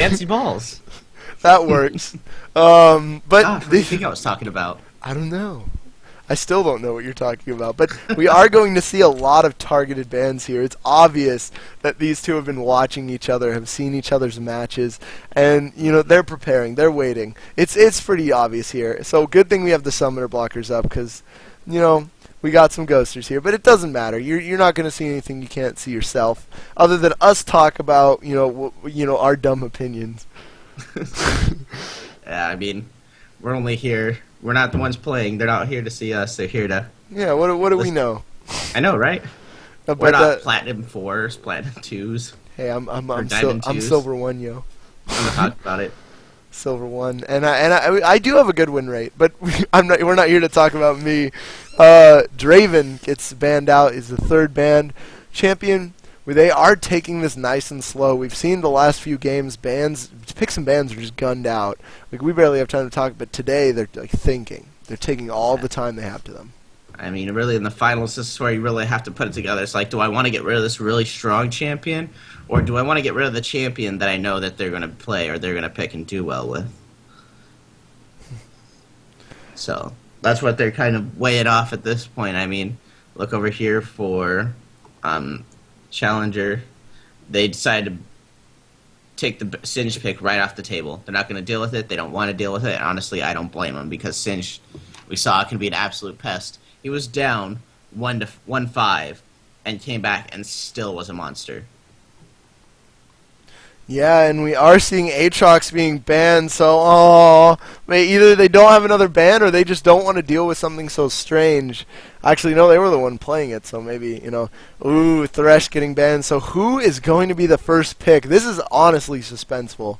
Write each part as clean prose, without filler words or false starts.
Fancy balls. That works. But Gosh, what do you think I was talking about? I don't know. I still don't know what you're talking about, but we are going to see a lot of targeted bans here. It's obvious that these two have been watching each other, have seen each other's matches, and they're preparing, they're waiting. It's pretty obvious here. So good thing we have the summoner blockers up because we got some ghosters here, but it doesn't matter. You're not going to see anything you can't see yourself, other than us talk about our dumb opinions. Yeah, I mean, we're only here. We're not the ones playing. They're not here to see us. They're here to. Yeah, what do we know? I know, right? But We're not platinum 4s, platinum 2s. Hey, I'm diamond I'm 2s. silver 1, yo. I'm gonna talk about it. Silver 1, and I do have a good win rate, but we're not here to talk about me. Draven gets banned out. Is the third banned champion. Where they are taking this nice and slow. We've seen the last few games, picks and bans are just gunned out. Like, we barely have time to talk, but today they're like thinking. They're taking all the time they have to them. I mean, really, in the finals, this is where you really have to put it together. It's like, do I want to get rid of this really strong champion, or do I want to get rid of the champion that I know that they're going to play or they're going to pick and do well with? So that's what they're kind of weighing off at this point. I mean, look over here for Challenger. They decided to take the Singed pick right off the table. They're not going to deal with it. They don't want to deal with it. And honestly, I don't blame them because Singed, we saw, can be an absolute pest. He was down 1-5 and came back and still was a monster. Yeah, and we are seeing Aatrox being banned, so either they don't have another ban or they just don't want to deal with something so strange. Actually, no, they were the one playing it, so maybe, ooh, Thresh getting banned. So who is going to be the first pick? This is honestly suspenseful.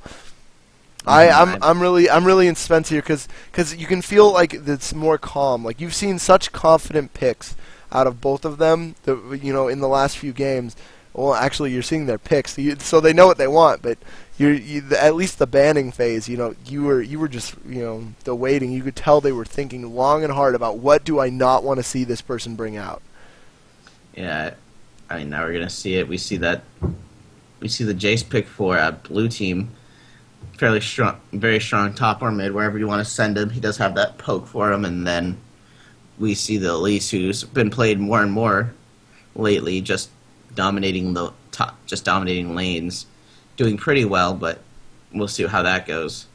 I'm really in suspense here because you can feel like it's more calm. Like, you've seen such confident picks out of both of them, in the last few games. Well, actually, you're seeing their picks, so they know what they want. But at least the banning phase, you were just the waiting. You could tell they were thinking long and hard about what do I not want to see this person bring out. Yeah, I mean, now we're gonna see it. We see the Jace pick for blue team, fairly strong, very strong top or mid, wherever you want to send him. He does have that poke for him, and then we see the Elise, who's been played more and more lately, just dominating the top, just dominating lanes, doing pretty well, but we'll see how that goes.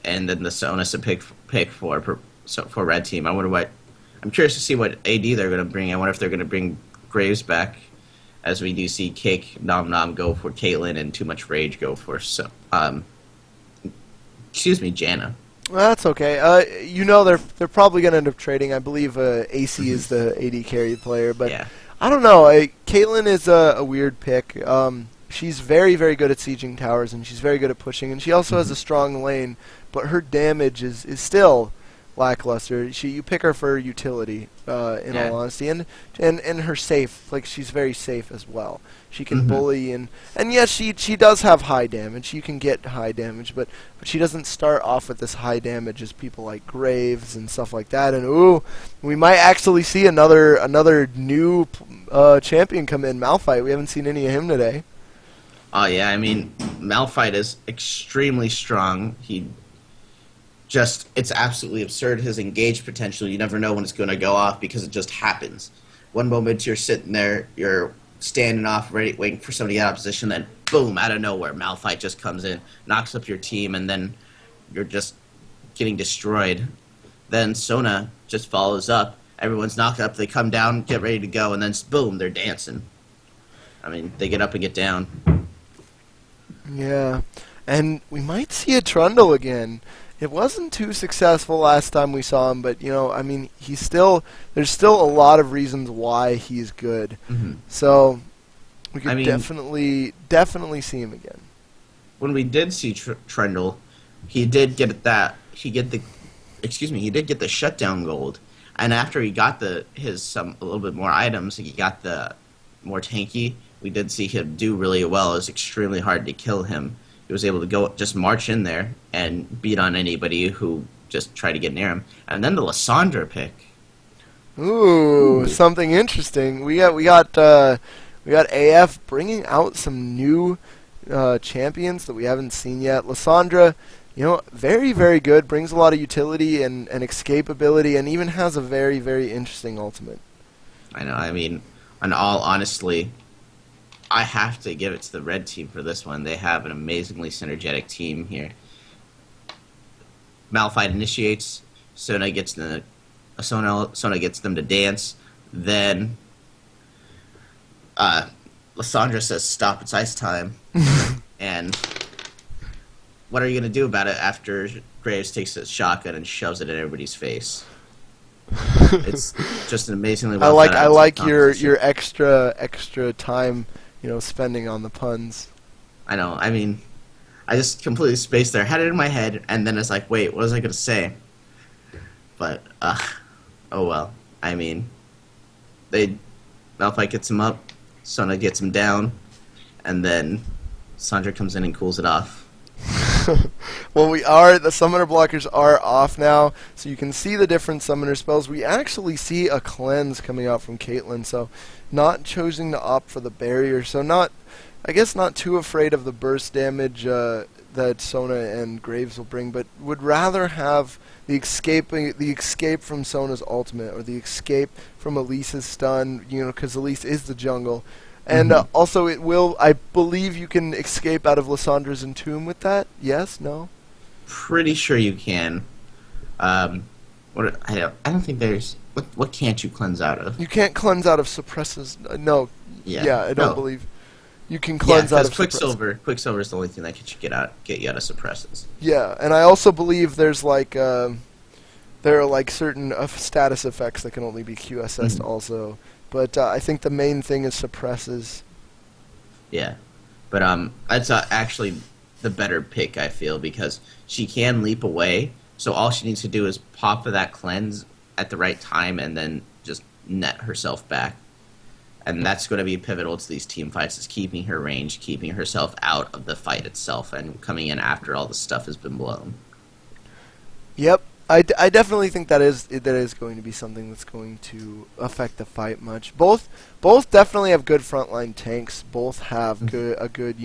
And then the Sonus a pick for red team. I'm curious to see what AD they're going to bring. I wonder if they're going to bring Graves back, as we do see Cake Nom Nom go for Caitlyn and Too Much Rage go for Janna. Well, that's okay. They're probably going to end up trading. I believe AC is the AD carry player, but. Yeah. I don't know. Caitlyn is a weird pick. She's very, very good at sieging towers, and she's very good at pushing, and she also has a strong lane, but her damage is still lackluster. You pick her for utility, in all honesty, and her safe. Like, she's very safe as well. She can bully, and yes, she does have high damage. You can get high damage, but she doesn't start off with this high damage as people like Graves and stuff like that. And ooh, we might actually see another new champion come in, Malphite. We haven't seen any of him today. Oh yeah, I mean, Malphite is extremely strong. It's absolutely absurd, his engage potential. You never know when it's going to go off because it just happens. One moment you're sitting there, you're standing off, ready, waiting for somebody out of position, then boom, out of nowhere, Malphite just comes in, knocks up your team, and then you're just getting destroyed. Then Sona just follows up. Everyone's knocked up, they come down, get ready to go, and then boom, they're dancing. I mean, they get up and get down. Yeah, and we might see a Trundle again. It wasn't too successful last time we saw him, but I mean, there's still a lot of reasons why he's good. So we could definitely see him again. When we did see Trundle, he did get he did get the shutdown gold, and after he got a little bit more items, he got the more tanky. We did see him do really well. It was extremely hard to kill him. He was able to just march in there and beat on anybody who just tried to get near him. And then the Lissandra pick. Ooh, something interesting. We got AF bringing out some new champions that we haven't seen yet. Lissandra, very, very good, brings a lot of utility and escape ability, and even has a very, very interesting ultimate. I know. I mean, in all honestly, I have to give it to the red team for this one. They have an amazingly synergetic team here. Malphite initiates. Sona gets them to dance. Then Lissandra says, "Stop! It's ice time." And what are you going to do about it after Graves takes a shotgun and shoves it in everybody's face? It's just an amazingly well done. I like your extra time, spending on the puns. I know. I mean, I just completely spaced there. Had it in my head, and then it's like, wait, what was I going to say? But, oh well. I mean, Malphite gets him up, Sona gets him down, and then Sandra comes in and cools it off. Well, the summoner blockers are off now, so you can see the different summoner spells. We actually see a cleanse coming out from Caitlyn, so not choosing to opt for the barrier, so I guess not too afraid of the burst damage that Sona and Graves will bring, but would rather have the escape from Sona's ultimate, or the escape from Elise's stun, because Elise is the jungle. And also, I believe you can escape out of Lissandra's Entomb with that? Yes? No? Pretty sure you can. I don't think there's... What can't you cleanse out of? You can't cleanse out of suppresses. No. Yeah, I don't believe. You can cleanse out of Quicksilver. Quicksilver is the only thing that can get you out of suppresses. Yeah, and I also believe there's there are certain status effects that can only be QSS'd also. But I think the main thing is suppresses. Yeah, but that's actually the better pick, I feel, because she can leap away. So all she needs to do is pop for that cleanse at the right time, and then just net herself back. And that's going to be pivotal to these team fights: is keeping her range, keeping herself out of the fight itself, and coming in after all the stuff has been blown. Yep. I definitely think that is going to be something that's going to affect the fight much. Both definitely have good frontline tanks. Both have a good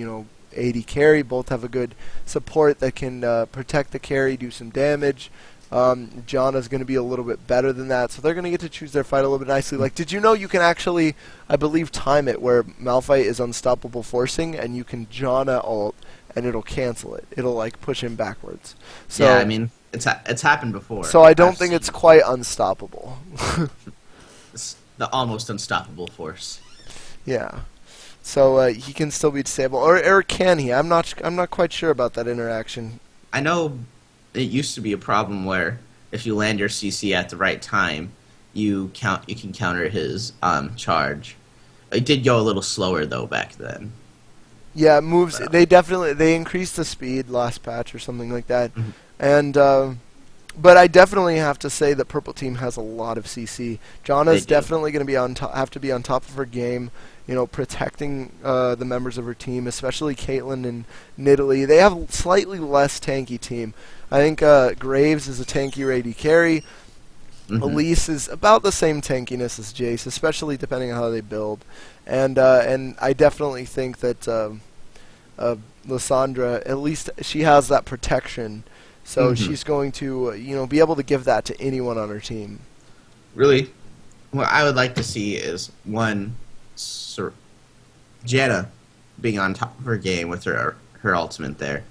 AD carry. Both have a good support that can protect the carry, do some damage. Janna's going to be a little bit better than that, so they're going to get to choose their fight a little bit nicely. Did you know you can actually, I believe, time it where Malphite is unstoppable forcing, and you can Janna ult, and it'll cancel it. It'll push him backwards. So, yeah, I mean, it's happened before. So I don't think it's quite unstoppable. It's the almost unstoppable force. Yeah. So he can still be disabled, or can he? I'm not quite sure about that interaction. I know it used to be a problem where if you land your CC at the right time, you can counter his charge. It did go a little slower though back then. Yeah, moves. They increased the speed last patch or something like that. And but I definitely have to say that Purple Team has a lot of CC. Janna's definitely going to be have to be on top of her game, protecting the members of her team, especially Caitlyn and Nidalee. They have a slightly less tanky team. I think Graves is a tanky AD carry. Elise is about the same tankiness as Jace, especially depending on how they build. And I definitely think that Lissandra, at least she has that protection. So she's going to, be able to give that to anyone on her team. Really, what I would like to see is Janna being on top of her game with her ultimate there.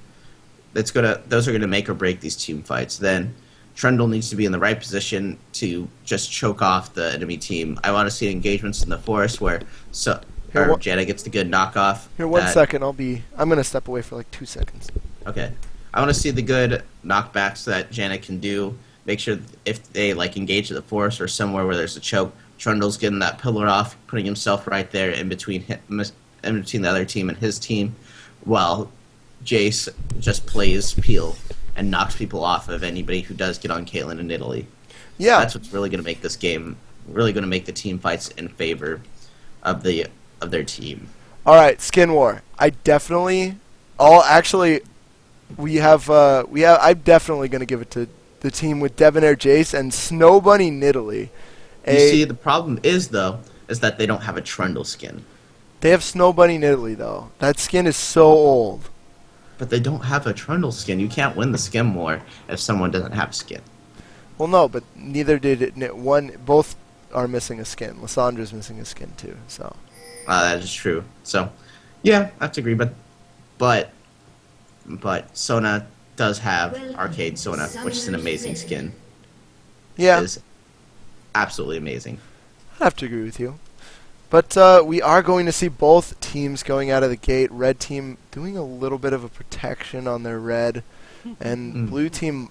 Those are gonna make or break these team fights. Then Trundle needs to be in the right position to just choke off the enemy team. I want to see engagements in the forest where Janna gets the good knockoff. Here, 1 second. I'm gonna step away for 2 seconds. Okay. I want to see the good knockbacks that Janna can do. Make sure if they engage at the forest or somewhere where there's a choke, Trundle's getting that pillar off, putting himself right there in between the other team and his team, while Jace just plays Peel and knocks people off of anybody who does get on Caitlyn and Nidalee. Yeah, that's what's really going to make this game, really going to make the team fights in favor of their team. All right, Skin War. I'm definitely going to give it to the team with Debonair Jace and Snow Bunny Nidalee. You see, the problem is that they don't have a Trundle skin. They have Snow Bunny Nidalee, though. That skin is so old. But they don't have a Trundle skin. You can't win the skin war if someone doesn't have a skin. Well, no, but neither did it. Both are missing a skin. Lissandra's missing a skin, too. So that is true. So, yeah, I have to agree. But Sona does have Arcade Sona, which is an amazing skin. Yeah. It is absolutely amazing. I have to agree with you. But we are going to see both teams going out of the gate. Red team doing a little bit of a protection on their red. And blue team,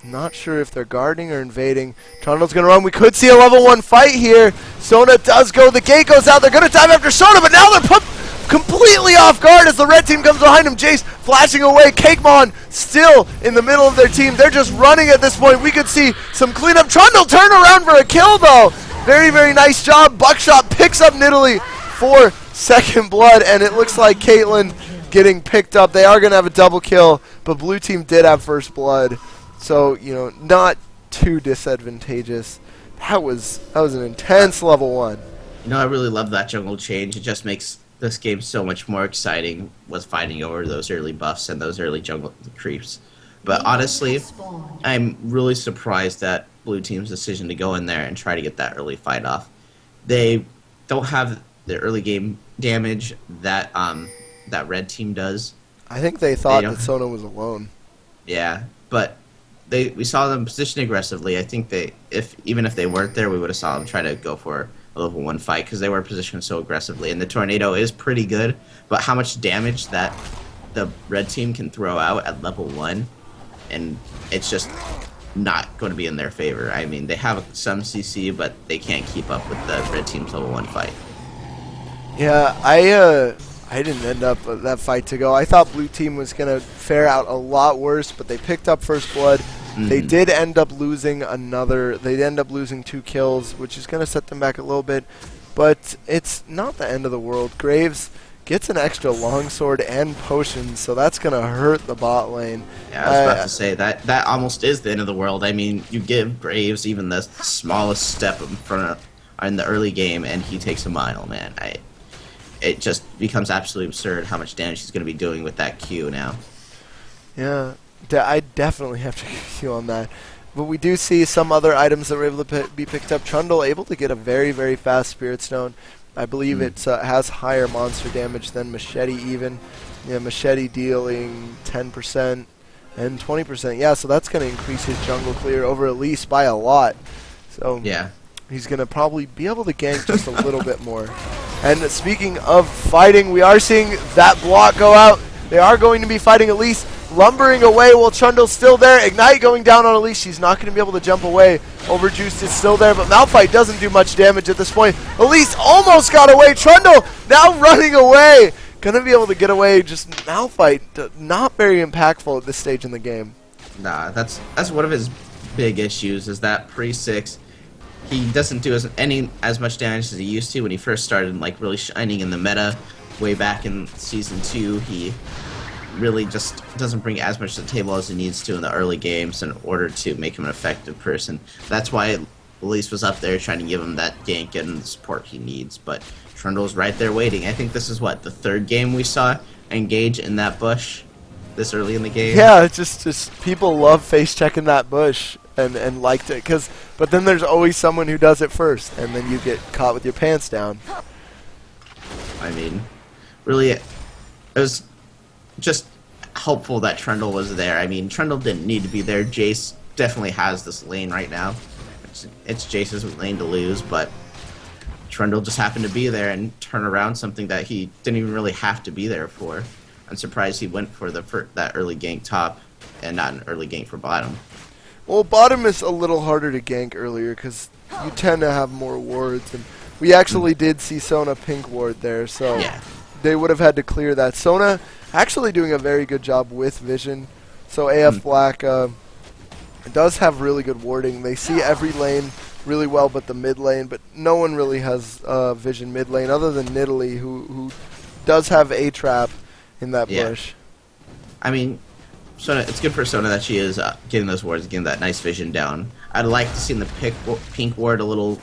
not sure if they're guarding or invading. Trundle's going to run. We could see a level 1 fight here. Sona does go. The gate goes out. They're going to dive after Sona, but now they're put completely off guard as the red team comes behind him. Jace flashing away. Cakemon still in the middle of their team. They're just running at this point. We could see some cleanup. Trundle turn around for a kill, though. Very, very nice job. Buckshot picks up Nidalee for second blood, and it looks like Caitlyn getting picked up. They are going to have a double kill, but blue team did have first blood, so, you know, not too disadvantageous. That was an intense level 1. You know, I really love that jungle change. It just makes this game so much more exciting with fighting over those early buffs and those early jungle creeps. But honestly, I'm really surprised at blue team's decision to go in there and try to get that early fight off. They don't have the early game damage that that red team does. I think they thought that Sona was alone. Yeah, but we saw them position aggressively. I think even if they weren't there, we would have saw them try to go for a level 1 fight because they were positioned so aggressively. And the tornado is pretty good, but how much damage that the red team can throw out at level 1, and it's just not going to be in their favor. I mean, they have some CC, but they can't keep up with the red team's level 1 fight. Yeah, I didn't end up that fight to go. I thought blue team was going to fare out a lot worse, but they picked up first blood. They did end up losing they end up losing 2 kills, which is going to set them back a little bit, but it's not the end of the world. Graves gets an extra longsword and potions, so that's going to hurt the bot lane. Yeah, I was about to say, that almost is the end of the world. I mean, you give Graves even the smallest step in the early game, and he takes a mile, man. It just becomes absolutely absurd how much damage he's going to be doing with that Q now. Yeah, I definitely have to agree with you on that. But we do see some other items that were able to be picked up. Trundle able to get a very, very fast Spirit Stone. I believe it has higher monster damage than Machete even. Yeah, Machete dealing 10% and 20%. Yeah, so that's going to increase his jungle clear over Elise by a lot. So yeah, he's going to probably be able to gank just a little bit more. And speaking of fighting, we are seeing that block go out. They are going to be fighting Elise, lumbering away while Trundle's still there. Ignite going down on Elise. She's not going to be able to jump away. Overjuiced is still there, but Malphite doesn't do much damage at this point. Elise almost got away. Trundle now running away. Going to be able to get away. Just Malphite, not very impactful at this stage in the game. Nah, that's one of his big issues, is that pre-6, he doesn't do as much damage as he used to when he first started, like, really shining in the meta. Way back in Season 2, he really just doesn't bring as much to the table as he needs to in the early games in order to make him an effective person. That's why Elise was up there trying to give him that gank and the support he needs, but Trundle's right there waiting. I think this is, the 3rd game we saw engage in that bush this early in the game? Yeah, it's just people love face checking that bush and liked it, but then there's always someone who does it first, and then you get caught with your pants down. I mean, really, it was just hopeful that Trundle was there. I mean, Trundle didn't need to be there. Jace definitely has this lane right now. It's Jace's lane to lose, but Trundle just happened to be there and turn around something that he didn't even really have to be there for. I'm surprised he went for that early gank top and not an early gank for bottom. Well, bottom is a little harder to gank earlier because you tend to have more wards, and we actually did see Sona pink ward there, so yeah, they would have had to clear that. Sona actually doing a very good job with vision, so AF Black does have really good warding. They see every lane really well but the mid lane, but no one really has vision mid lane other than Nidalee, who does have a trap in that bush. I mean, Sona, it's good for Sona that she is getting those wards, getting that nice vision down. I'd like to see the pink ward a little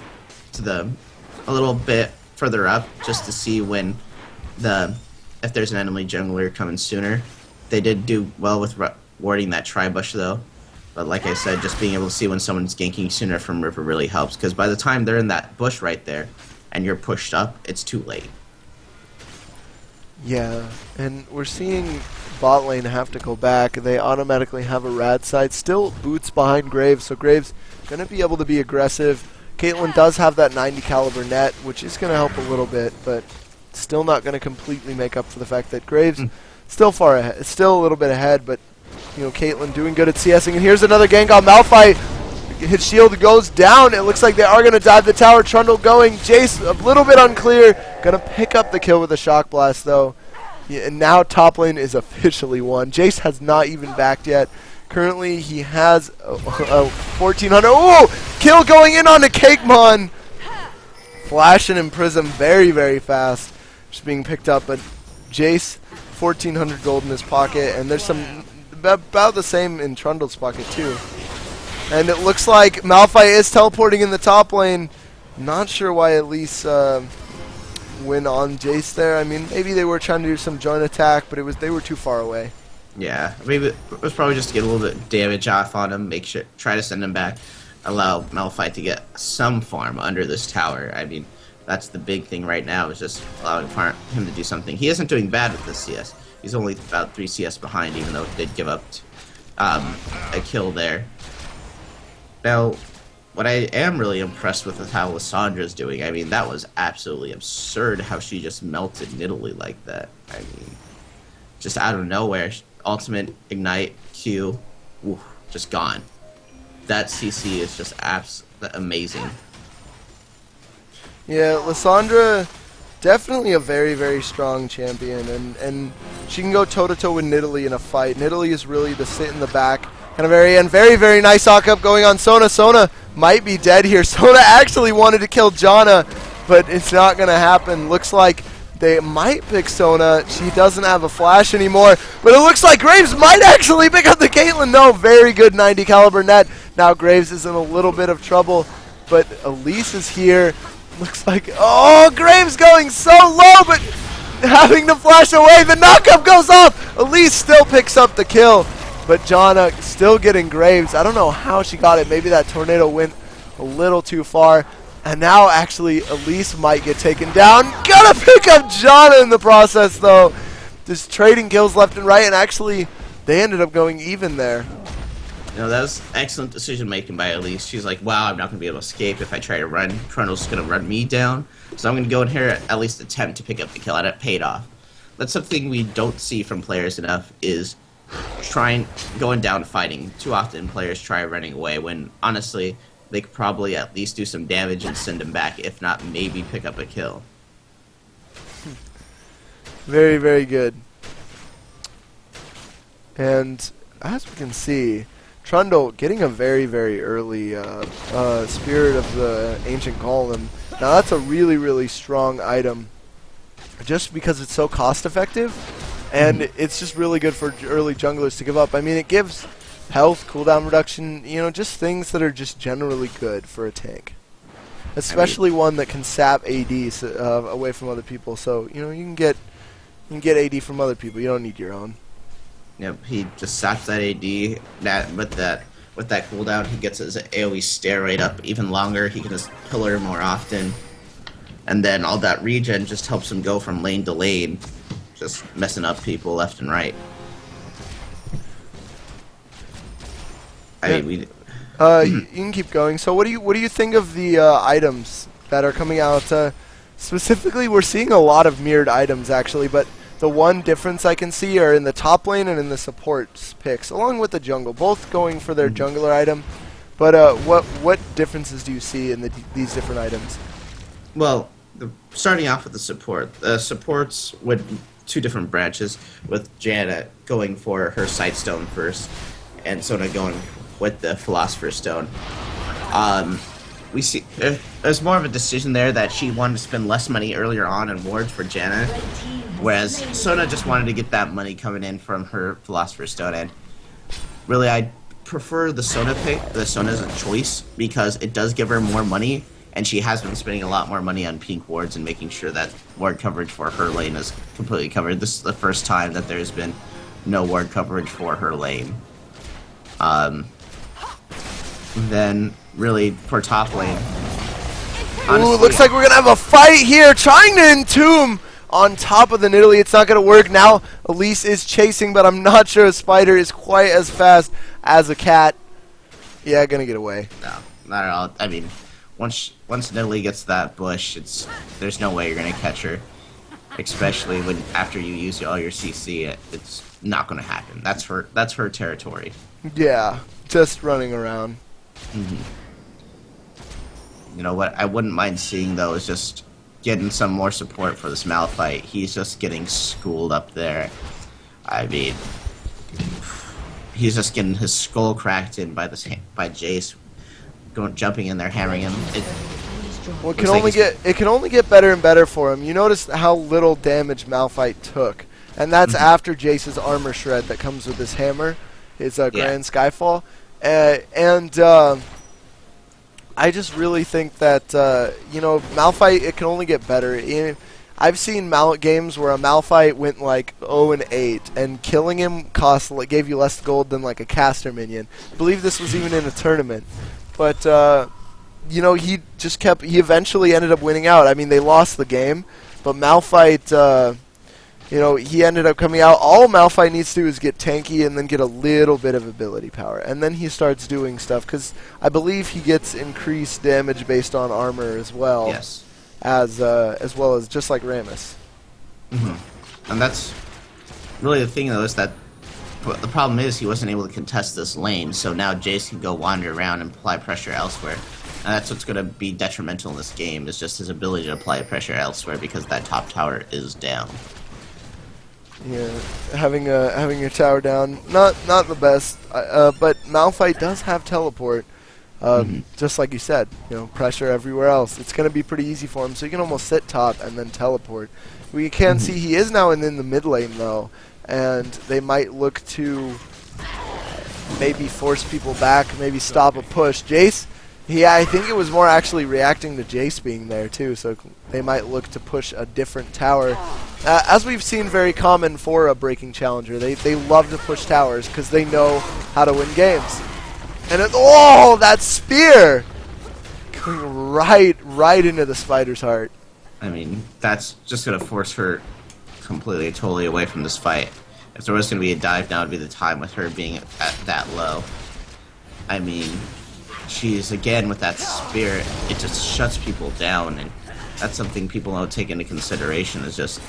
bit further up, just to see when if there's an enemy jungler coming sooner. They did do well with warding that tri-bush though. But like I said, just being able to see when someone's ganking sooner from river really helps, because by the time they're in that bush right there and you're pushed up, it's too late. Yeah, and we're seeing bot lane have to go back. They automatically have a rad side. Still boots behind Graves, so Graves going to be able to be aggressive. Caitlyn does have that 90 caliber net, which is going to help a little bit, but still not going to completely make up for the fact that Graves still far ahead. Still a little bit ahead, but you know, Caitlyn doing good at CSing. And here's another gank on Malphite. His shield goes down. It looks like they are going to dive the tower. Trundle going. Jace a little bit unclear. Going to pick up the kill with a shock blast though. Yeah, and now top lane is officially won. Jace has not even backed yet. Currently he has 1400. Oh! Kill going in on the Cakemon. Flash and Imprism very, very fast. Just being picked up. But Jace, 1400 gold in his pocket. And there's some about the same in Trundle's pocket too. And it looks like Malphite is teleporting in the top lane. Not sure why Elise went on Jace there. I mean, maybe they were trying to do some joint attack, but they were too far away. Yeah, maybe it was probably just to get a little bit of damage off on him, try to send him back, allow Malphite to get some farm under this tower. I mean, that's the big thing right now, is just allowing him to do something. He isn't doing bad with this CS. He's only about 3 CS behind, even though he did give up a kill there. Now, what I am really impressed with is how Lissandra's doing. I mean, that was absolutely absurd how she just melted Nidalee like that. I mean, just out of nowhere, ultimate, ignite, Q, just gone. That CC is just amazing. Yeah, Lissandra, definitely a very, very strong champion, and she can go toe-to-toe with Nidalee in a fight. Nidalee is really the sit in the back kind of area, and very, very nice hawk-up going on Sona. Sona might be dead here. Sona actually wanted to kill Janna, but it's not going to happen. Looks like they might pick Sona. She doesn't have a flash anymore, but it looks like Graves might actually pick up the Caitlyn. No, very good 90 caliber net. Now Graves is in a little bit of trouble, but Elise is here. Looks like, oh, Graves going so low, but having to flash away. The knockup goes off. Elise still picks up the kill, but Janna still getting Graves. I don't know how she got it. Maybe that tornado went a little too far. And now, actually, Elise might get taken down. Gotta pick up Janna in the process, though. Just trading kills left and right, and actually, they ended up going even there. You know, that was excellent decision-making by Elise. She's like, wow, I'm not going to be able to escape if I try to run. Trundle's going to run me down. So I'm going to go in here at least attempt to pick up the kill, and it paid off. That's something we don't see from players enough, is going down fighting. Too often players try running away when, honestly, they could probably at least do some damage and send him back, if not maybe pick up a kill. Very, very good. And as we can see, Trundle getting a very, very early Spirit of the Ancient Golem. Now that's a really, really strong item just because it's so cost effective, and it's just really good for early junglers to give up. I mean, it gives health, cooldown reduction, you know, just things that are just generally good for a tank. Especially one that can sap AD away from other people. So, you know, you can get AD from other people. You don't need your own. Yep, he just saps that AD. With that cooldown, he gets his AoE stare rate up even longer. He can just pillar more often. And then all that regen just helps him go from lane to lane, just messing up people left and right. You can keep going. So what do you think of the items that are coming out? Specifically, we're seeing a lot of mirrored items actually, but the one difference I can see are in the top lane and in the support picks, along with the jungle, both going for their jungler item. But what differences do you see in these different items? Well, starting off with the support. The supports with 2 different branches, with Janna going for her Sightstone first, and Sona going with the Philosopher's Stone. We see there's more of a decision there that she wanted to spend less money earlier on in wards for Janna, whereas Sona just wanted to get that money coming in from her Philosopher's Stone. And really, I prefer the Sona pick. The Sona is a choice because it does give her more money and she has been spending a lot more money on pink wards and making sure that ward coverage for her lane is completely covered. This is the first time that there's been no ward coverage for her lane. Then, really, for top lane, honestly, ooh, looks like we're going to have a fight here, trying to entomb on top of the Nidalee. It's not going to work. Now, Elise is chasing, but I'm not sure a spider is quite as fast as a cat. Yeah, going to get away. No, not at all. I mean, once Nidalee gets that bush, there's no way you're going to catch her. Especially when after you use all your CC, it's not going to happen. That's her territory. Yeah, just running around. Mm-hmm. You know what I wouldn't mind seeing though is just getting some more support for this Malphite. He's just getting schooled up there. I mean, he's just getting his skull cracked in by Jace, jumping in there, hammering him. Well, it can only get better and better for him. You notice how little damage Malphite took, and that's after Jace's armor shred that comes with his hammer, his Grand Skyfall, I just really think that Malphite, it can only get better. I've seen games where a Malphite went like 0-8, and killing him gave you less gold than like a caster minion. I believe this was even in a tournament, but he eventually ended up winning out. I mean, they lost the game, but Malphite, he ended up coming out. All Malphite needs to do is get tanky and then get a little bit of ability power. And then he starts doing stuff, because I believe he gets increased damage based on armor as well. Yes. As well as just like Rammus. Mm-hmm. And that's really the thing, though, is that the problem is he wasn't able to contest this lane, so now Jace can go wander around and apply pressure elsewhere. And that's what's going to be detrimental in this game, is just his ability to apply pressure elsewhere because that top tower is down. Yeah, having your tower down, not the best, but Malphite does have teleport, just like you said, pressure everywhere else. It's going to be pretty easy for him, so you can almost sit top and then teleport. We can see he is now in the mid lane, though, and they might look to maybe force people back, maybe stop a push. Jace, I think it was more actually reacting to Jace being there, too, so they might look to push a different tower. As we've seen very common for a breaking challenger, they love to push towers because they know how to win games. And that spear! Going right into the spider's heart. I mean, that's just going to force her completely, totally away from this fight. If there was going to be a dive, now would be the time with her being at that low. I mean, she's, again, with that spear, it just shuts people down, and that's something people don't take into consideration, is just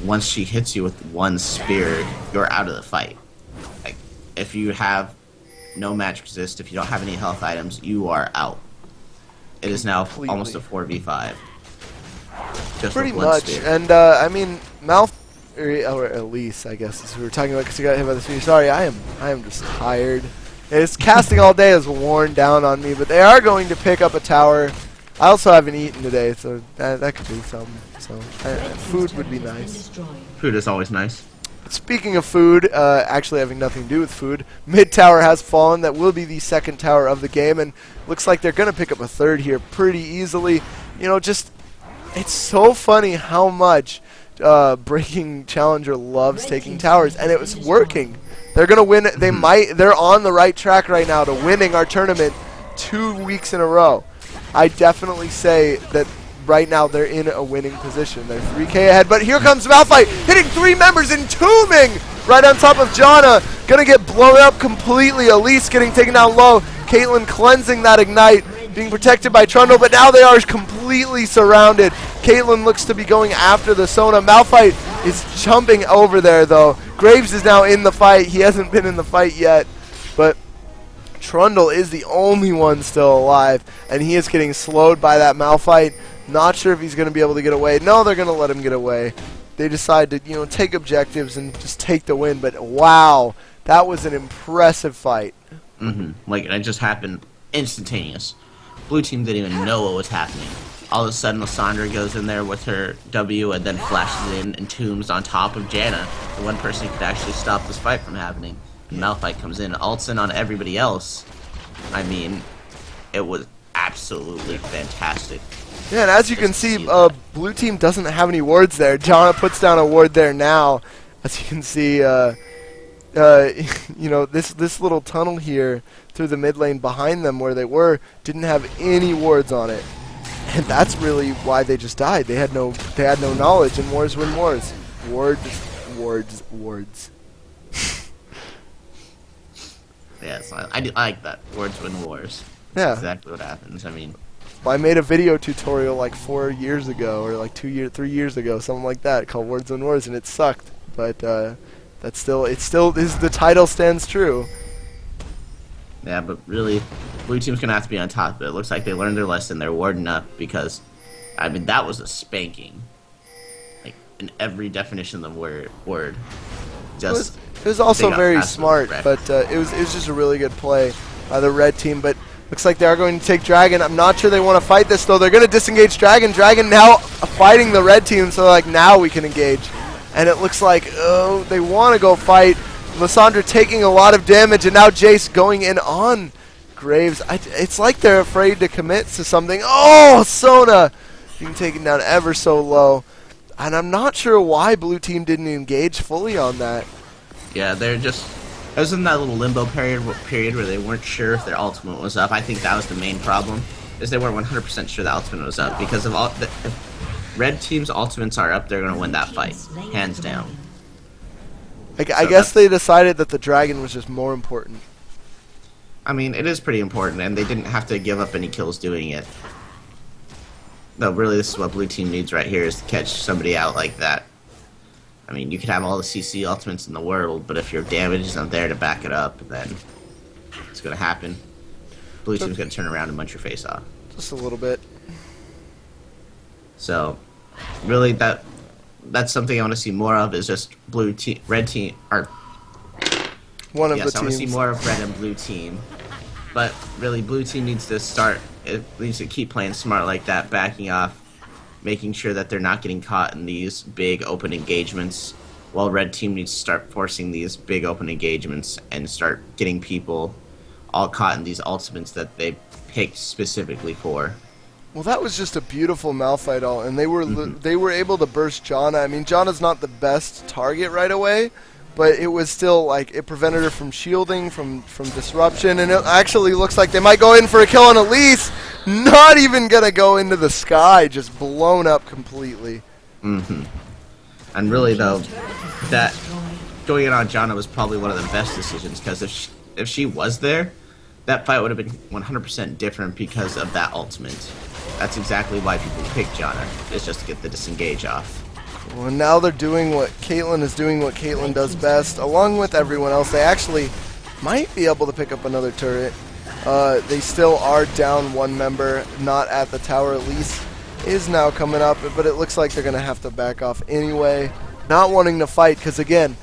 once she hits you with one spear, you're out of the fight. Like, if you have no magic resist, if you don't have any health items, you are out. It is now almost a 4v5. Just pretty with one much. spear. And I mean, or Elise, I guess, is who we're talking about, because you got hit by the spear. Sorry, I am just tired. It's casting all day has worn down on me, but they are going to pick up a tower. I also haven't eaten today, so that could do something. So food would be nice. Food is always nice. Speaking of food, actually having nothing to do with food, mid tower has fallen. That will be the second tower of the game, and looks like they're going to pick up a third here pretty easily. It's so funny how much Breaking Challenger loves taking towers, and it was working. They're going to win. They're on the right track right now to winning our tournament 2 weeks in a row. I definitely say that right now they're in a winning position. They're 3K ahead, but here comes Malphite, hitting 3 members, entombing right on top of Janna. Gonna get blown up completely. Elise getting taken down low. Caitlyn cleansing that ignite, being protected by Trundle, but now they are completely surrounded. Caitlyn looks to be going after the Sona. Malphite is jumping over there, though. Graves is now in the fight. He hasn't been in the fight yet, but Trundle is the only one still alive, and he is getting slowed by that Malphite. Not sure if he's going to be able to get away. No, they're going to let him get away. They decide to, take objectives and just take the win, but wow, that was an impressive fight. Like, it just happened instantaneous. Blue team didn't even know what was happening. All of a sudden, Lysandra goes in there with her W and then flashes in and tombs on top of Janna. The one person who could actually stop this fight from happening. Malphite comes in, ults in on everybody else. I mean, it was absolutely fantastic. Yeah, and as you can see, blue team doesn't have any wards there. Jana puts down a ward there now. As you can see, you know, this little tunnel here through the mid lane behind them where they were didn't have any wards on it. And that's really why they just died. They had no knowledge, and wars win wars. Wards. Yes, I like that. Wards win wars. Yeah. That's exactly what happens. I mean, I made a video tutorial like 4 years ago, or like 3 years ago, something like that, called Words Win Wars, and it sucked. But that's still, the title stands true. yeah, but really, blue team's gonna have to be on top of it. It looks like they learned their lesson. They're warding up because, I mean, that was a spanking, like in every definition of the word. Just it was also very smart, wrecked. but it was just a really good play by the red team. But looks like they are going to take Dragon. I'm not sure they want to fight this though. They're going to disengage Dragon. Dragon now fighting the red team, so like now we can engage. And it looks like they want to go fight. Lysandra taking a lot of damage, and now Jace going in on Graves. It's like they're afraid to commit to something. Oh, Sona being taken down ever so low. And I'm not sure why blue team didn't engage fully on that. Yeah, they're just... It was in that little limbo period where they weren't sure if their ultimate was up. I think that was the main problem, is they weren't 100% sure the ultimate was up. Because if red team's ultimates are up, they're going to win that fight. Hands down. I guess they decided that the dragon was just more important. I mean, it is pretty important, and they didn't have to give up any kills doing it. No, really, this is what blue team needs right here, is to catch somebody out like that. I mean, you could have all the CC ultimates in the world, but if your damage isn't there to back it up, then it's going to happen. Blue team's going to turn around and munch your face off. Just a little bit. So, really, that's something I want to see more of, is just red team, or... One of the yes, teams. I want to see more of red and blue team. But, really, blue team needs to keep playing smart like that, backing off, making sure that they're not getting caught in these big open engagements, while red team needs to start forcing these big open engagements and start getting people all caught in these ultimates that they picked specifically for. Well, that was just a beautiful Malphite ult, and they were able to burst Janna. I mean, Janna's not the best target right away, but it was still like it prevented her from shielding, from disruption, and it actually looks like they might go in for a kill on Elise. Not even gonna go into the sky, just blown up completely. And really though, that going in on Janna was probably one of the best decisions, because if she was there, that fight would have been 100% different because of that ultimate. That's exactly why people pick Janna, is just to get the disengage off. Well, now they're doing what Caitlyn is doing, what Caitlyn does best, along with everyone else. They actually might be able to pick up another turret. They still are down one member, not at the tower. Elise is now coming up, but it looks like they're going to have to back off anyway. Not wanting to fight, because again,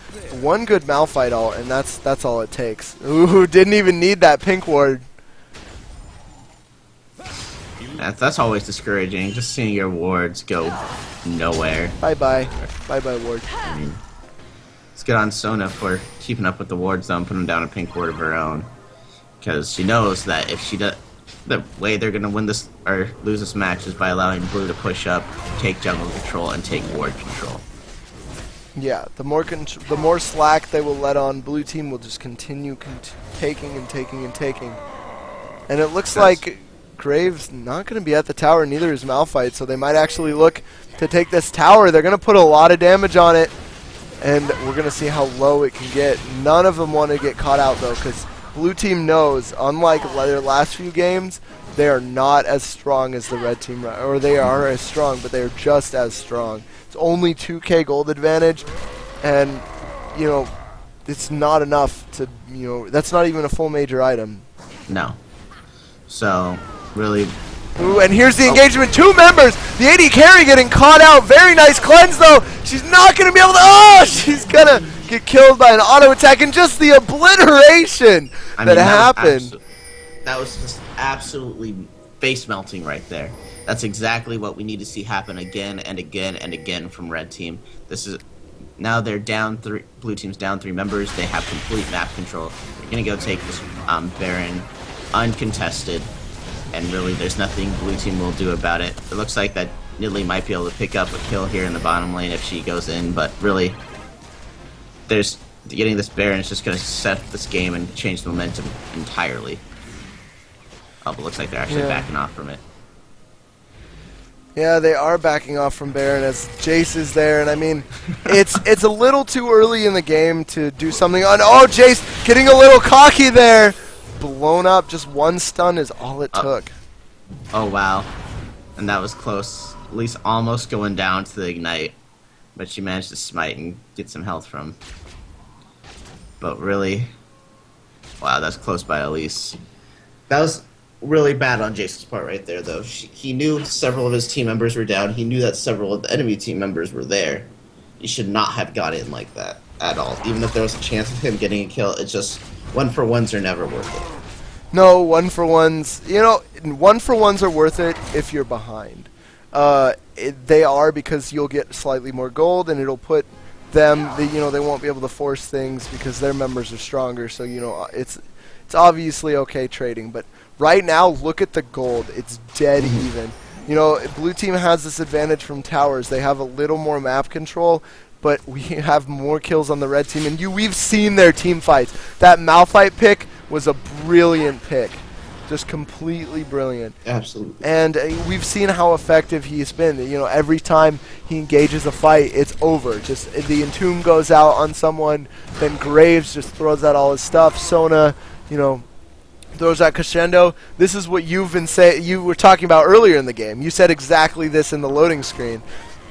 one good Malphite ult, and that's all it takes. Ooh, didn't even need that pink ward. That's always discouraging, just seeing your wards go nowhere. Bye-bye. Bye-bye, ward. I mean, let's get on Sona for keeping up with the wards, though, and putting down a pink ward of her own. Because she knows that if she does, the way they're going to win this, or lose this match, is by allowing blue to push up, take jungle control, and take ward control. Yeah, the more slack they will let on, blue team will just continue taking and taking and taking. And it looks like Graves not going to be at the tower, neither is Malphite, so they might actually look to take this tower. They're going to put a lot of damage on it, and we're going to see how low it can get. None of them want to get caught out, though, because blue team knows, unlike their last few games, they are not as strong as the red team, or they are as strong, but they are just as strong. It's only 2k gold advantage, and, you know, it's not enough to, you know, that's not even a full major item. No. So, really... Ooh, and here's the engagement. 2 members! The AD carry getting caught out. Very nice cleanse, though. She's not going to be able to... Oh, she's going to get killed by an auto attack, and just the obliteration that happened. That was just absolutely face-melting right there. That's exactly what we need to see happen again and again and again from red team. This is... Now they're down 3... Blue team's down 3 members. They have complete map control. They're going to go take this Baron uncontested. and really there's nothing blue team will do about it. It looks like that Nidalee might be able to pick up a kill here in the bottom lane if she goes in, but really there's getting this Baron is just going to set this game and change the momentum entirely. Oh, but it looks like they're actually backing off from it. Yeah, they are backing off from Baron as Jace is there, and I mean, it's a little too early in the game to do something on. Oh, Jace getting a little cocky there. Blown up, just one stun is all it took. Oh, wow. And that was close. At least almost going down to the Ignite. But she managed to smite and get some health from. But really, wow, that's close by Elise. That was really bad on Jason's part right there, though. He knew several of his team members were down. He knew that several of the enemy team members were there. He should not have got in like that at all. Even if there was a chance of him getting a kill, it's just 1-for-1s are never worth it. No, 1-for-1s. You know, 1-for-1s are worth it if you're behind. They are because you'll get slightly more gold, and it'll put them. They won't be able to force things because their members are stronger. So it's obviously okay trading, but right now look at the gold. It's dead even. Blue team has this advantage from towers. They have a little more map control, but we have more kills on the red team, and we've seen their team fights. That Malphite pick was a brilliant pick. Just completely brilliant. Absolutely. And we've seen how effective he's been. Every time he engages a fight, it's over. Just the Entomb goes out on someone, then Graves just throws out all his stuff. Sona, throws out Crescendo. This is what you were talking about earlier in the game. You said exactly this in the loading screen.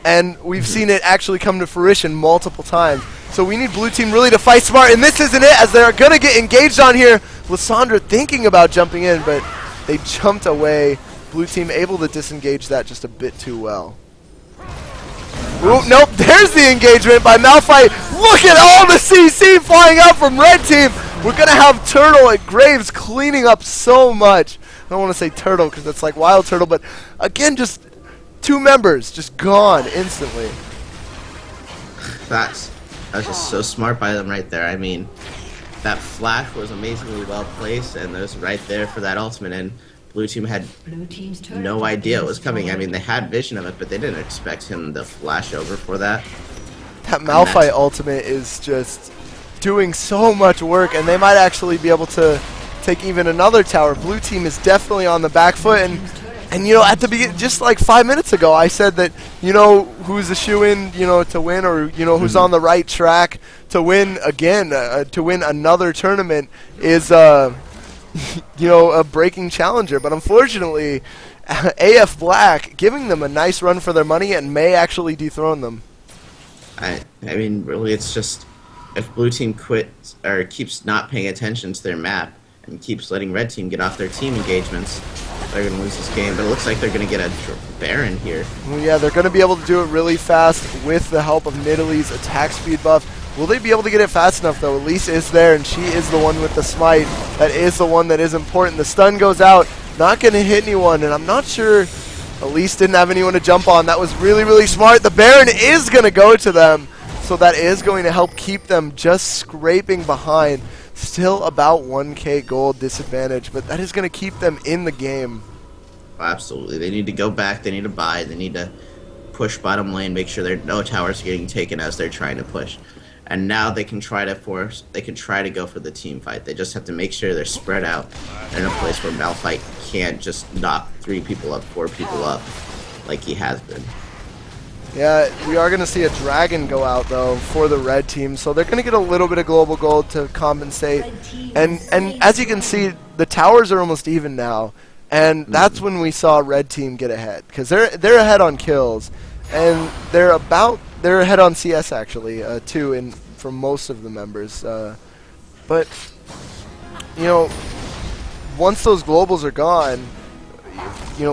And we've seen it actually come to fruition multiple times. So we need blue team really to fight smart, and this isn't it, as they're going to get engaged on here. Lysandra thinking about jumping in, but they jumped away. Blue team able to disengage that just a bit too well. Ooh, nope, there's the engagement by Malphite. Look at all the CC flying out from red team. We're going to have Turtle and Graves cleaning up so much. I don't want to say Turtle because that's like Wild Turtle, but again, just two members just gone instantly. That's just so smart by them right there. I mean, that flash was amazingly well placed, and it was right there for that ultimate, and blue team had no idea it was coming. I mean, they had vision of it, but they didn't expect him to flash over for that. That Malphite ultimate is just doing so much work, and they might actually be able to take even another tower. Blue team is definitely on the back foot, and at the beginning, just like 5 minutes ago, I said that, who's a shoe-in, to win, or, who's on the right track to win again, to win another tournament is, a breaking challenger. But unfortunately, AF Black giving them a nice run for their money and may actually dethrone them. I mean, really, it's just, if blue team quits, or keeps not paying attention to their map, and keeps letting red team get off their team engagements, they're going to lose this game. But it looks like they're going to get a Baron here. Well, yeah, they're going to be able to do it really fast with the help of Nidalee's attack speed buff. Will they be able to get it fast enough, though? Elise is there, and she is the one with the smite. That is the one that is important. The stun goes out, not going to hit anyone, and I'm not sure Elise didn't have anyone to jump on. That was really, really smart. The Baron is going to go to them, so that is going to help keep them just scraping behind. Still about 1k gold disadvantage, but that is going to keep them in the game. Absolutely. They need to go back. They need to buy. They need to push bottom lane, make sure no towers are getting taken as they're trying to push. And now they can try to go for the team fight. They just have to make sure they're spread out in a place where Malphite can't just knock 3 people up, 4 people up like he has been. Yeah, we are going to see a dragon go out, though, for the red team. So they're going to get a little bit of global gold to compensate. And as you can see, the towers are almost even now. And that's when we saw red team get ahead. Because they're ahead on kills. And they're ahead on CS, actually, too, for most of the members. But, once those globals are gone,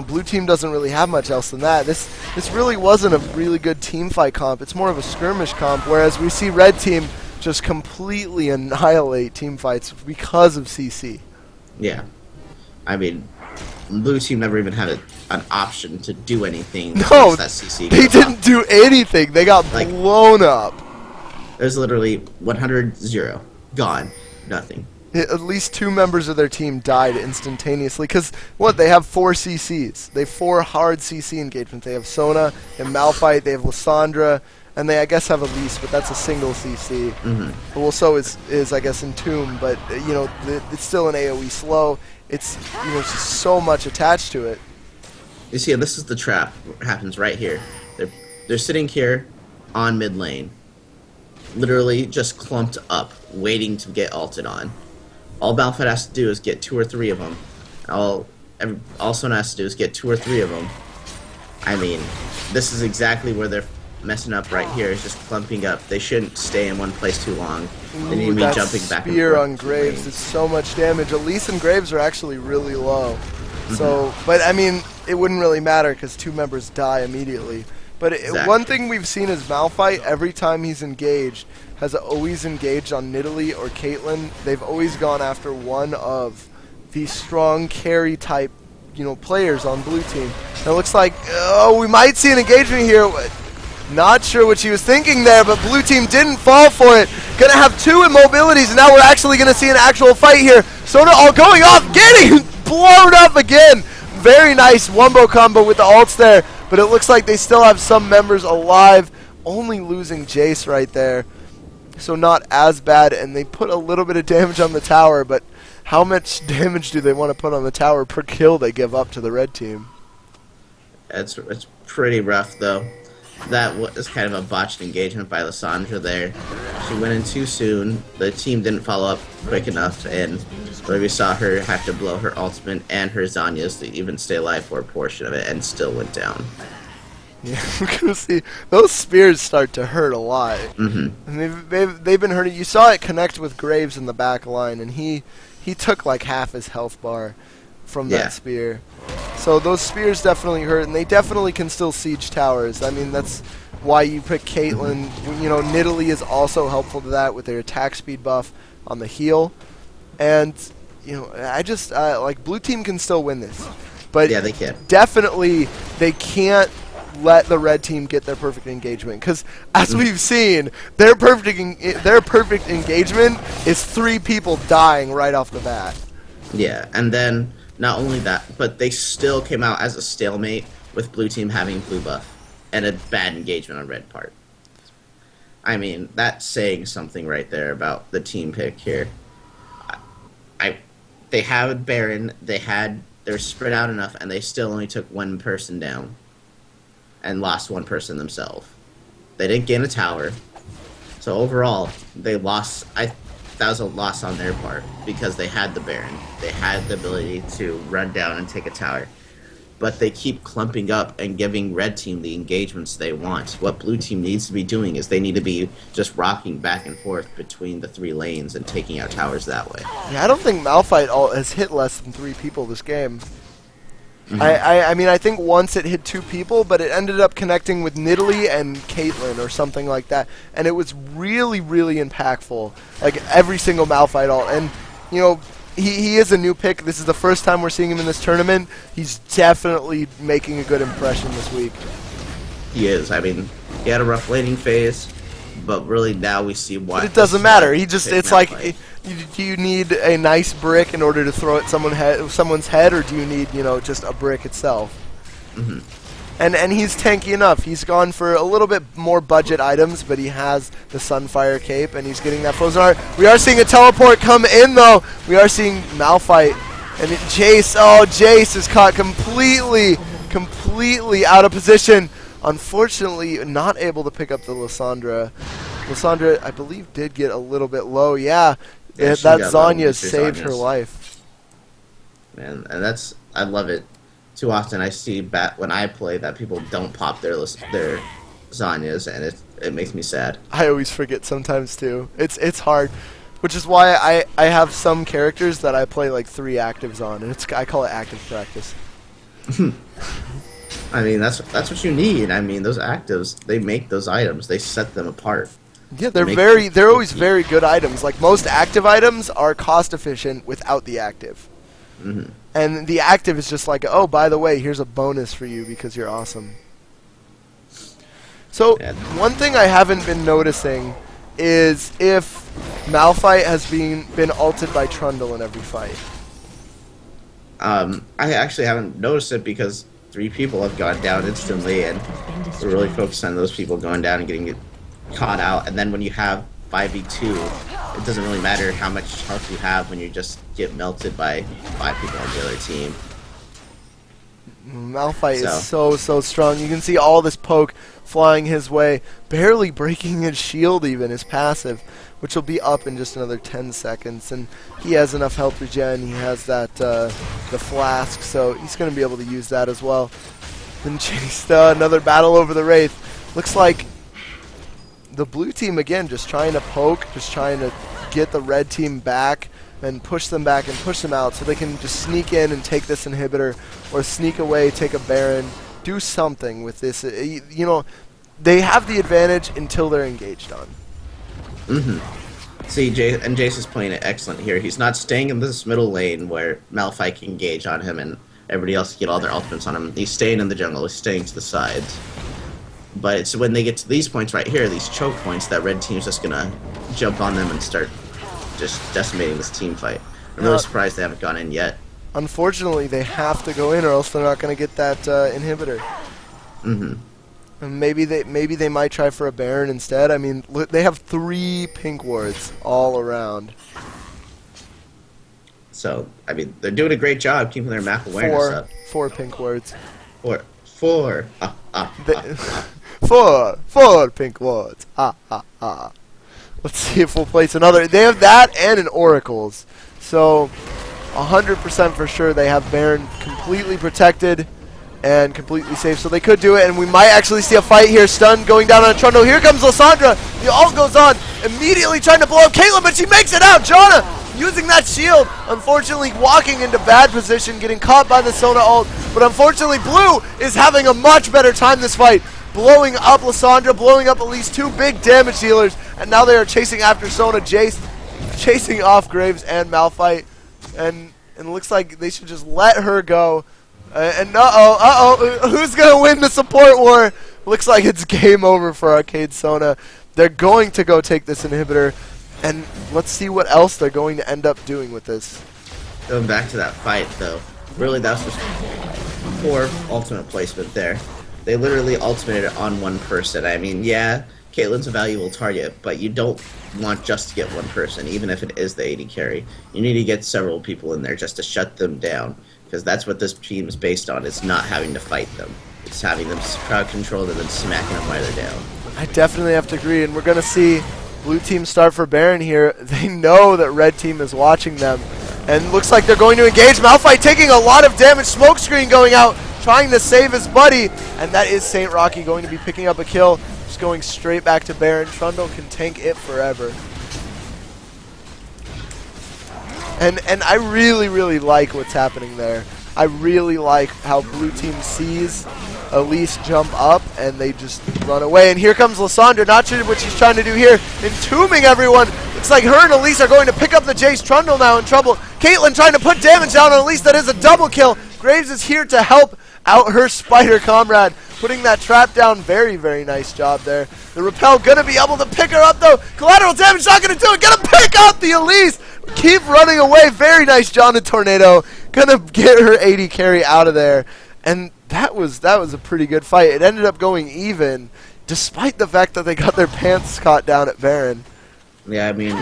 blue team doesn't really have much else than that. This really wasn't a really good team fight comp. It's more of a skirmish comp, whereas we see red team just completely annihilate team fights because of CC. Yeah. I mean, blue team never even had an option to do anything. No, that CC they didn't do anything. They got blown up. There's literally 100-0. Gone. Nothing. At least 2 members of their team died instantaneously. Because, what, they have 4 CCs. They have 4 hard CC engagements. They have Sona, they have Malphite, they have Lysandra, and they, I guess, have Elise, but that's a single CC. Well, so is I guess, Entomb, but, you know, it's still an AoE slow. It's, you know, just so much attached to it. You see, this is the trap. What happens right here. They're sitting here on mid lane, literally just clumped up, waiting to get ulted on. All Malphite has to do is get 2 or 3 of them. All Sona has to do is get 2 or 3 of them. I mean, this is exactly where they're messing up right here. Is just clumping up. They shouldn't stay in one place too long. They need to be jumping back and forth. Spear on Graves is so much damage. Elise and Graves are actually really low. So, but I mean, it wouldn't really matter because 2 members die immediately. But one thing we've seen is Malphite, every time he's engaged, has always engaged on Nidalee or Caitlyn. They've always gone after one of the strong carry type, you know, players on blue team. And it looks like, oh, we might see an engagement here. Not sure what she was thinking there, but blue team didn't fall for it. Gonna have 2 immobilities, and now we're actually gonna see an actual fight here. Sona all going off, getting blown up again. Very nice wombo combo with the ults there. But it looks like they still have some members alive, only losing Jace right there. So not as bad, and they put a little bit of damage on the tower, but how much damage do they want to put on the tower per kill they give up to the red team? It's pretty rough, though. That was kind of a botched engagement by Lysandra there. She went in too soon. The team didn't follow up quick enough, and we saw her have to blow her ultimate and her Zhonya's to even stay alive for a portion of it, and still went down. Yeah, we're gonna see those spears start to hurt a lot. And they've been hurting. You saw it connect with Graves in the back line, and he took like half his health bar from that spear. So those spears definitely hurt, and they definitely can still siege towers. I mean, that's why you pick Caitlyn. You know, Nidalee is also helpful to that with their attack speed buff on the heal. And, you know, I just, like, blue team can still win this. But yeah, they can. Definitely, they can't let the red team get their perfect engagement. Because, as we've seen, their perfect engagement is 3 people dying right off the bat. Yeah, and then not only that, but they still came out as a stalemate with blue team having blue buff and a bad engagement on red part. I mean, that's saying something right there about the team pick here. They have a Baron, they're spread out enough, and they still only took 1 person down and lost 1 person themselves. They didn't gain a tower, so overall they lost. That was a loss on their part because they had the Baron. They had the ability to run down and take a tower. But they keep clumping up and giving red team the engagements they want. What blue team needs to be doing is they need to be just rocking back and forth between the 3 lanes and taking out towers that way. Yeah, I don't think Malphite has hit less than 3 people this game. I mean, I think once it hit 2 people, but it ended up connecting with Nidalee and Caitlyn or something like that. And it was really, really impactful. Like, every single Malphite ult. And, you know, he is a new pick. This is the first time we're seeing him in this tournament. He's definitely making a good impression this week. He is. I mean, he had a rough laning phase, but really now we see why. But it doesn't matter. He just, it's like, do you need a nice brick in order to throw at someone's head, or do you need, you know, just a brick itself? And he's tanky enough. He's gone for a little bit more budget items, but he has the Sunfire Cape, and he's getting that Frozen Heart. We are seeing a teleport come in, though. We are seeing Malphite. And Jace, oh, Jace is caught completely out of position. Unfortunately, not able to pick up the Lysandra. Lysandra, I believe, did get a little bit low. Yeah, that Zhonya's saved her life. Man, and that's, I love it. Too often I see when I play that people don't pop their Zhonya's, and it makes me sad. I always forget sometimes too. It's hard, which is why I have some characters that I play like 3 actives on, and I call it active practice. I mean, that's what you need. I mean, those actives, they make those items, they set them apart. Yeah, they're always very good items. Like, most active items are cost efficient without the active. And the active is just like, oh, by the way, here's a bonus for you because you're awesome. So, one thing I haven't been noticing is if Malphite has been ulted by Trundle in every fight. I actually haven't noticed it because 3 people have gone down instantly, and we're really focused on those people going down and getting caught out. And then when you have 5v2, it doesn't really matter how much health you have when you just get melted by 5 people on the other team. Malphite is so strong. You can see all this poke flying his way, barely breaking his shield even, his passive, which will be up in just another 10 seconds. And he has enough health regen. He has that the flask, so he's going to be able to use that as well. Then chased another battle over the Wraith. Looks like the blue team again just trying to poke, just trying to get the red team back and push them back and push them out so they can just sneak in and take this inhibitor, or sneak away, take a Baron, do something with this. You know, they have the advantage until they're engaged on. See, Jace is playing it excellent here. He's not staying in this middle lane where Malphite can engage on him and everybody else can get all their ultimates on him. He's staying in the jungle. He's staying to the sides. But it's when they get to these points right here, these choke points, that red team's just gonna jump on them and start just decimating this team fight. I'm really surprised they haven't gone in yet. Unfortunately, they have to go in, or else they're not going to get that inhibitor. And maybe they might try for a Baron instead. I mean, they have 3 pink wards all around. So, I mean, they're doing a great job keeping their map awareness up. 4 pink wards. Four. Four pink wards. Let's see if we'll place another. They have that and an Oracles. So 100% for sure they have Baron completely protected and completely safe. So they could do it, and we might actually see a fight here. Stun going down on a Trundle. Here comes Lysandra. The ult goes on. Immediately trying to blow up Caitlyn, but she makes it out. Janna using that shield. Unfortunately walking into bad position, getting caught by the Sona ult. But unfortunately Blue is having a much better time this fight. Blowing up Lysandra, blowing up at least 2 big damage dealers, and now they are chasing after Sona. Jace chasing off Graves and Malphite, and it looks like they should just let her go. And who's gonna win the support war? Looks like it's game over for Arcade Sona. They're going to go take this inhibitor, and let's see what else they're going to end up doing with this. Going back to that fight, though, really that was just poor ultimate placement there. They literally ultimated it on one person. I mean, yeah, Caitlyn's a valuable target, but you don't want just to get one person, even if it is the AD carry. You need to get several people in there just to shut them down, because that's what this team is based on. It's not having to fight them. It's having them crowd controlled and then smacking them while they're down. I definitely have to agree, and we're going to see blue team start for Baron here. They know that red team is watching them, and looks like they're going to engage. Malphite taking a lot of damage, smokescreen going out, trying to save his buddy, and that is Saint Rocky going to be picking up a kill. Just going straight back to Baron. Trundle can tank it forever. And I really like what's happening there. I really like how blue team sees Elise jump up and they just run away. And here comes Lysandra, not sure what she's trying to do here, entombing everyone. Looks like her and Elise are going to pick up the Jace. Trundle now in trouble. Caitlyn trying to put damage down on Elise. That is a double kill. Graves is here to help out her spider comrade, putting that trap down. Very nice job there. The Repel gonna be able to pick her up though. Collateral damage not gonna do it. Gonna pick up the Elise. Keep running away. Very nice John and Tornado. Gonna get her AD carry out of there. And that was a pretty good fight. It ended up going even, despite the fact that they got their pants caught down at Baron. Yeah, I mean,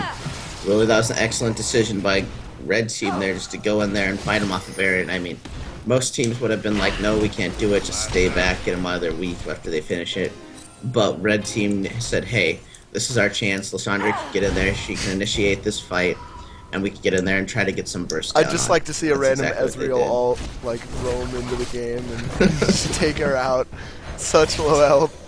really that was an excellent decision by red team there, just to go in there and fight him off of Baron. I mean, most teams would have been like, no, we can't do it, just stay back, get them out of their weak after they finish it. But red team said, hey, this is our chance. Lysandra can get in there, she can initiate this fight, and we can get in there and try to get some burst down. I'd just like to see a random Ezreal all like roam into the game and just take her out. Such low health.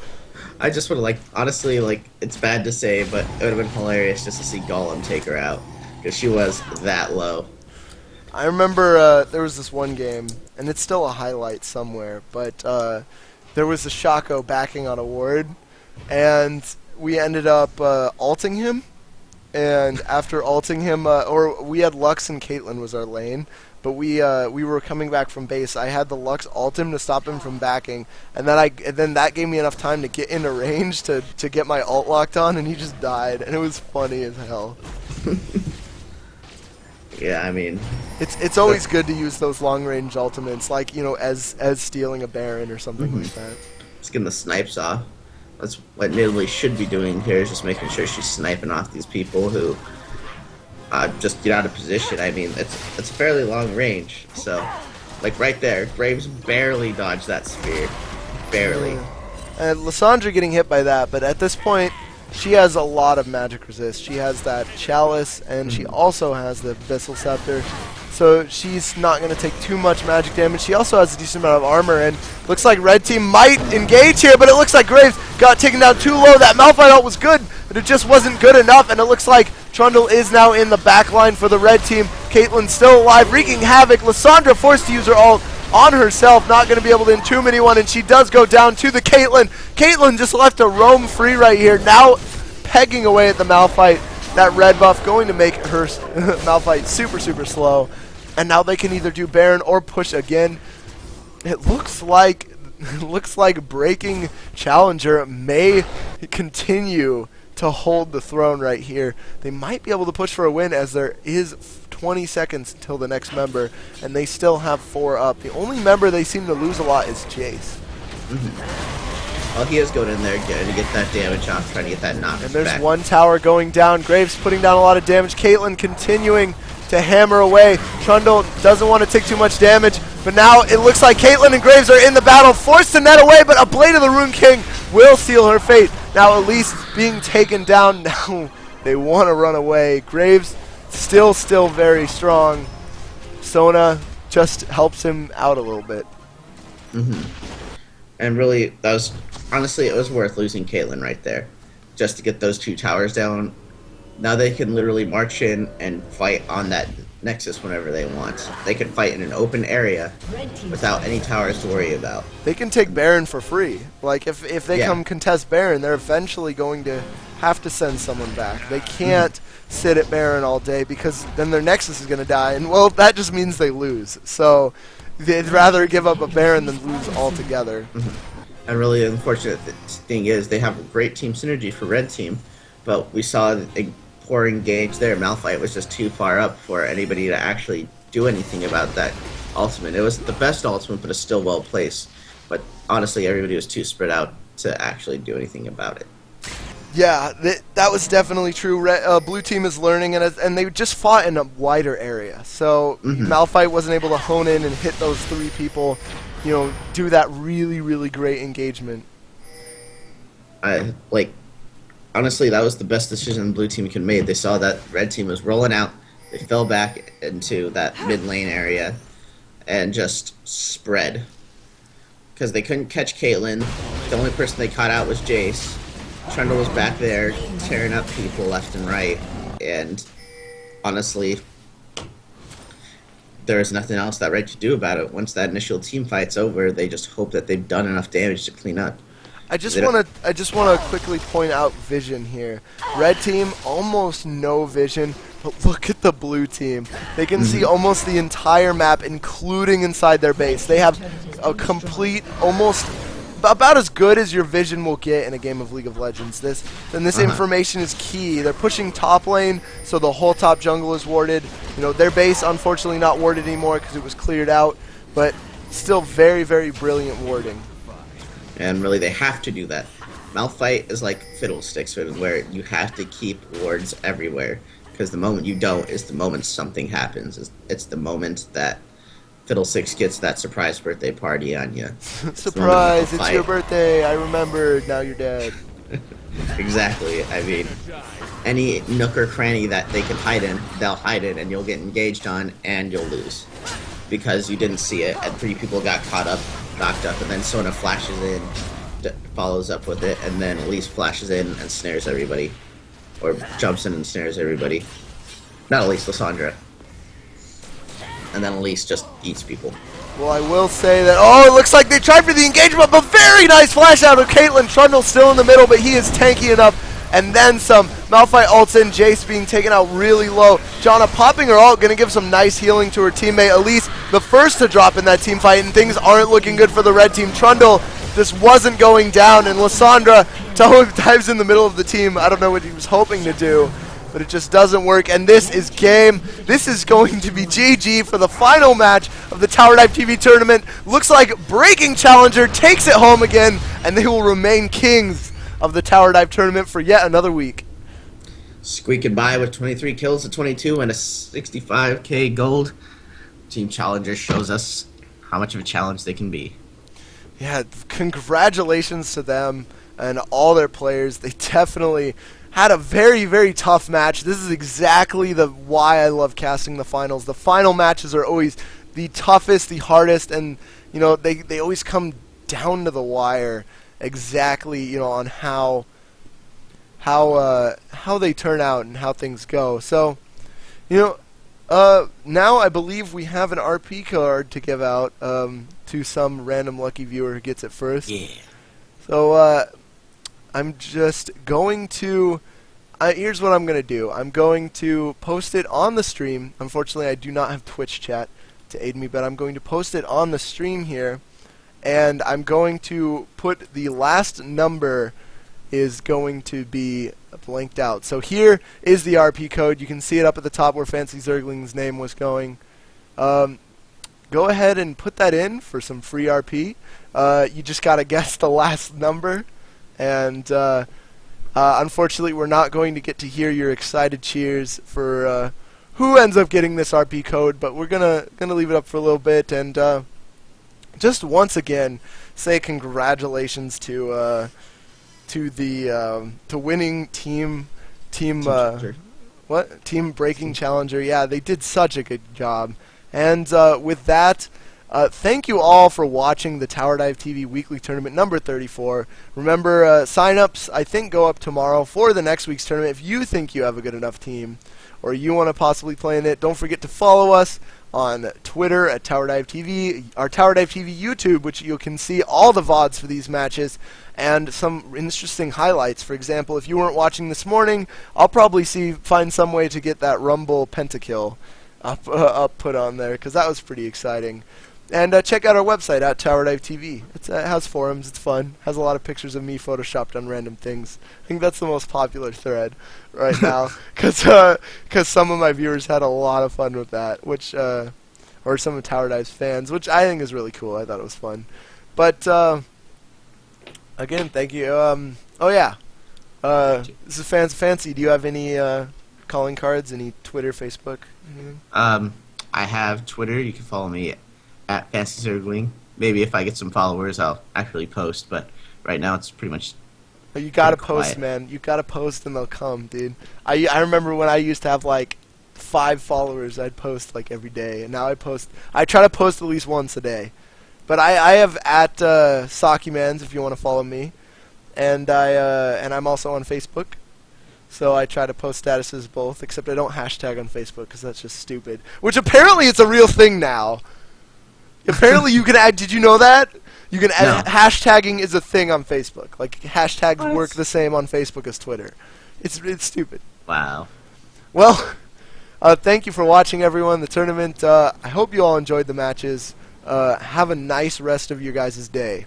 I just would have honestly, it's bad to say, but it would have been hilarious just to see Golem take her out, because she was that low. I remember there was this one game, and it's still a highlight somewhere, but there was a Shaco backing on a ward, and we ended up ulting him, and after ulting him, or we had Lux and Caitlyn was our lane, but we were coming back from base. I had the Lux ult him to stop him from backing, and then that gave me enough time to get into range to get my ult locked on, and he just died, and it was funny as hell. Yeah, I mean, it's always good to use those long range ultimates, like, you know, as stealing a Baron or something like that. Just getting the snipes off. That's what Nidalee should be doing here, is just making sure she's sniping off these people who just get out of position. I mean, it's a fairly long range, so like right there, Graves barely dodged that spear, barely. And Lissandra getting hit by that, but at this point, she has a lot of magic resist. She has that Chalice, and she also has the Abyssal Scepter. So she's not going to take too much magic damage. She also has a decent amount of armor, and looks like red team might engage here, but it looks like Graves got taken down too low. That Malphite ult was good, but it just wasn't good enough, and it looks like Trundle is now in the back line for the red team. Caitlyn still alive, wreaking havoc. Lissandra forced to use her ult on herself, not going to be able to entomb anyone, and she does go down to the Caitlyn. Caitlyn just left to roam free right here, now pegging away at the Malphite. That red buff going to make her Malphite super, super slow. And now they can either do Baron or push again. It looks like Breaking Challenger may continue to hold the throne right here. They might be able to push for a win, as there is 20 seconds until the next member, and they still have 4 up. The only member they seem to lose a lot is Jace. Well, he is going in there again to get that damage off, trying to get that knock. And there's one tower going down. Graves putting down a lot of damage. Caitlyn continuing to hammer away. Trundle doesn't want to take too much damage, but now it looks like Caitlyn and Graves are in the battle, forced to net away, but a Blade of the Rune King will seal her fate. Now Elise being taken down. Now they want to run away. Graves still very strong. Sona just helps him out a little bit. And really, that was, honestly, it was worth losing Caitlyn right there, just to get those 2 towers down. Now they can literally march in and fight on that Nexus whenever they want. They can fight in an open area without any towers to worry about. They can take Baron for free. Like, if they come contest Baron, they're eventually going to have to send someone back. They can't sit at Baron all day, because then their Nexus is going to die, and, well, that just means they lose. So they'd rather give up a Baron than lose altogether. And really, the unfortunate thing is they have a great team synergy for red team, but we saw a poor engage there. Malphite was just too far up for anybody to actually do anything about that ultimate. It was the best ultimate, but it's still well placed. But honestly, everybody was too spread out to actually do anything about it. Yeah, that was definitely true. Blue team is learning, and they just fought in a wider area. So Malphite wasn't able to hone in and hit those 3 people, you know, do that really, really great engagement. Honestly, that was the best decision the blue team could make. They saw that red team was rolling out. They fell back into that mid lane area and just spread. Because they couldn't catch Caitlyn. The only person they caught out was Jace. Trundle was back there tearing up people left and right. And honestly, there is nothing else that red could do about it. Once that initial team fight's over, they just hope that they've done enough damage to clean up. I just want to quickly point out vision here. Red team almost no vision, but look at the blue team. They can see almost the entire map, including inside their base. They have a complete, almost about as good as your vision will get in a game of League of Legends. This information is key. They're pushing top lane, so the whole top jungle is warded. You know, their base unfortunately not warded anymore because it was cleared out, but still very, very brilliant warding. And really, they have to do that. Malphite is like fiddlesticks, where you have to keep wards everywhere. Because the moment you don't is the moment something happens. It's the moment that Fiddlesticks gets that surprise birthday party on you. Surprise, it's your birthday. I remembered, now you're dead. Exactly. I mean, any nook or cranny that they can hide in, they'll hide in, and you'll get engaged on, and you'll lose. Because you didn't see it, and 3 people got caught up, knocked up, and then Sona flashes in, follows up with it, and then Elise flashes in and snares everybody. Or jumps in and snares everybody. Not Elise, Lissandra. And then Elise just eats people. Well, I will say that, it looks like they tried for the engagement, but very nice flash out of Caitlyn. Trundle still in the middle, but he is tanky enough. And then some. Malphite ults in, Jace being taken out really low. Janna popping her ult, going to give some nice healing to her teammate Elise, the first to drop in that team fight, and things aren't looking good for the red team. Trundle just wasn't going down, and Lysandra dives in the middle of the team. I don't know what he was hoping to do, but it just doesn't work, and this is game. This is going to be GG for the final match of the TowerDiveTV tournament. Looks like Breaking Challenger takes it home again, and they will remain kings of the TowerDive tournament for yet another week. Squeaking by with 23 kills to 22 and a 65k gold. Team Challenger shows us how much of a challenge they can be. Yeah, congratulations to them and all their players. They definitely had a very, very tough match. This is exactly why I love casting the finals. The final matches are always the toughest, the hardest, and you know they always come down to the wire exactly, you know, on how they turn out and how things go. So, you know, now I believe we have an RP card to give out to some random lucky viewer who gets it first. Yeah. So I'm just going to, here's what I'm going to do. I'm going to post it on the stream. Unfortunately, I do not have Twitch chat to aid me, but I'm going to post it on the stream here. And I'm going to put the last number is going to be blanked out. So here is the RP code. You can see it up at the top where Fancy Zergling's name was going. Go ahead and put that in for some free RP. You just got to guess the last number. And unfortunately, we're not going to get to hear your excited cheers for who ends up getting this RP code, but we're gonna leave it up for a little bit and just once again say congratulations to winning team Breaking Challenger. Yeah, they did such a good job. And with that, thank you all for watching the TowerDiveTV Weekly Tournament number 34. Remember, sign-ups, I think, go up tomorrow for the next week's tournament. If you think you have a good enough team or you want to possibly play in it, don't forget to follow us on Twitter at TowerDiveTV, our TowerDiveTV YouTube, which you can see all the VODs for these matches and some interesting highlights. For example, if you weren't watching this morning, I'll probably find some way to get that Rumble pentakill up put on there, because that was pretty exciting. And check out our website at TowerDiveTV. It has forums, it's fun, has a lot of pictures of me photoshopped on random things. I think that's the most popular thread right now, because some of my viewers had a lot of fun with that, which or some of TowerDive's fans, which I think is really cool. I thought it was fun. But again, thank you. Oh yeah, this is Fancy. Do you have any calling cards? Any Twitter, Facebook? Anything? I have Twitter. You can follow me at Fancy Zergling. Maybe if I get some followers, I'll actually post. But right now, it's pretty much. You gotta post, man. You gotta post, and they'll come, dude. I remember when I used to have like 5 followers, I'd post like every day, and now I try to post at least once a day. But I have at Sakimans if you want to follow me, and I'm also on Facebook. So I try to post statuses both, except I don't hashtag on Facebook because that's just stupid. Which apparently it's a real thing now. Apparently you can add. Did you know that? You can add, no. Hashtagging is a thing on Facebook. Like hashtags work the same on Facebook as Twitter. It's stupid. Wow. Well, thank you for watching, everyone. The tournament. I hope you all enjoyed the matches. Have a nice rest of your guys' day.